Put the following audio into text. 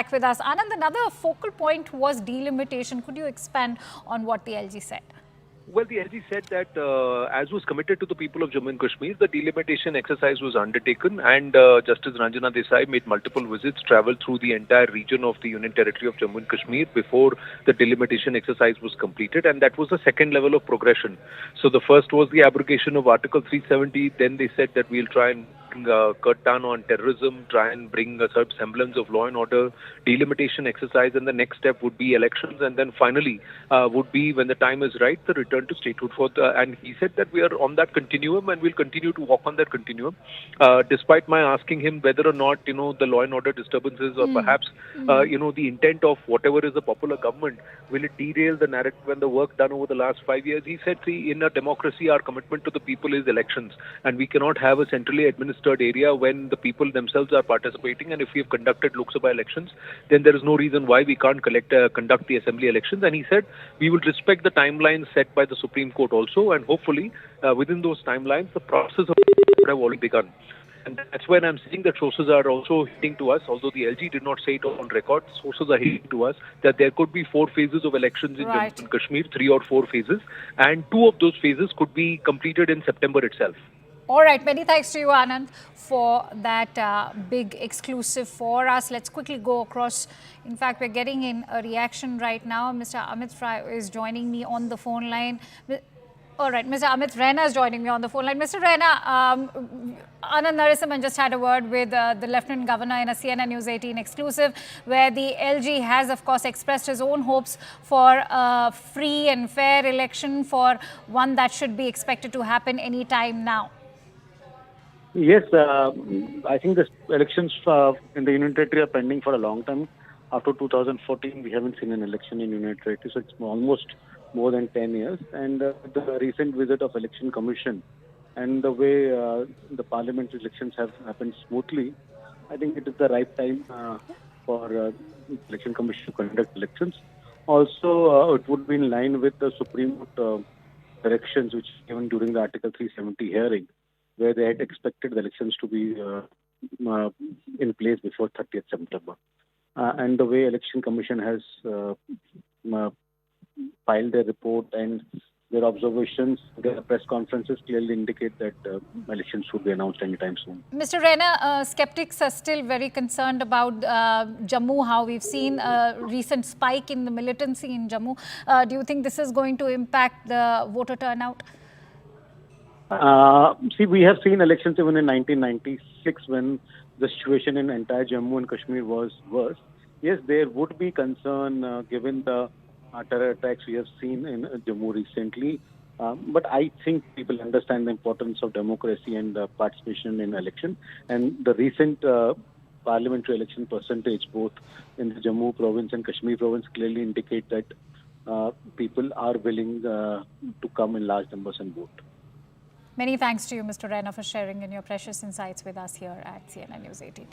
back with us. Anand, another focal point was delimitation. Could you expand on what the LG said? Well, the LG said that as was committed to the people of Jammu and Kashmir, the delimitation exercise was undertaken, and Justice Ranjana Desai made multiple visits, traveled through the entire region of the Union Territory of Jammu and Kashmir before the delimitation exercise was completed, and that was the second level of progression. So the first was the abrogation of Article 370. Then they said that we'll try and cut down on terrorism, try and bring a certain semblance of law and order, delimitation exercise, and the next step would be elections, and then finally would be, when the time is right, the return to statehood. And he said that we are on that continuum and we'll continue to walk on that continuum, despite my asking him whether or not, the law and order disturbances or perhaps, the intent of whatever is the popular government, will it derail the narrative and the work done over the last 5 years? He said, see, in a democracy, our commitment to the people is elections, and we cannot have a centrally administered area when the people themselves are participating. And if we have conducted Lok Sabha elections, then there is no reason why we can't conduct the assembly elections. And he said we will respect the timelines set by the Supreme Court also, and hopefully within those timelines, the process would have already begun. And that's when I'm seeing that sources are also hinting to us, although the LG did not say it on record, sources are hinting to us that there could be 4 phases of elections in Jammu and Kashmir, 3 or 4 phases, and 2 of those phases could be completed in September itself. All right, many thanks to you, Anand, for that big exclusive for us. Let's quickly go across. In fact, we're getting in a reaction right now. Mr. Amit Fry is joining me on the phone line. All right, Mr. Amit Raina is joining me on the phone line. Mr. Raina, Anand Narasimhan just had a word with the Lieutenant Governor in a CNN News 18 exclusive, where the LG has, of course, expressed his own hopes for a free and fair election, for one that should be expected to happen any time now. Yes, I think the elections in the Union Territory are pending for a long time. After 2014, we haven't seen an election in Union Territory, so it's almost more than 10 years. And the recent visit of Election Commission and the way the parliamentary elections have happened smoothly, I think it is the right time for Election Commission to conduct elections. Also, it would be in line with the Supreme Court directions which given during the Article 370 hearing, where they had expected the elections to be in place before 30th September. And the way Election Commission has filed their report and their observations, their press conferences clearly indicate that elections should be announced anytime soon. Mr. Raina, skeptics are still very concerned about Jammu, how we've seen a recent spike in the militancy in Jammu. Do you think this is going to impact the voter turnout? See, we have seen elections even in 1996 when the situation in entire Jammu and Kashmir was worse. Yes, there would be concern given the terror attacks we have seen in Jammu recently. But I think people understand the importance of democracy and participation in election. And the recent parliamentary election percentage, both in the Jammu province and Kashmir province, clearly indicate that people are willing to come in large numbers and vote. Many thanks to you, Mr. Raina, for sharing in your precious insights with us here at CNN News 18.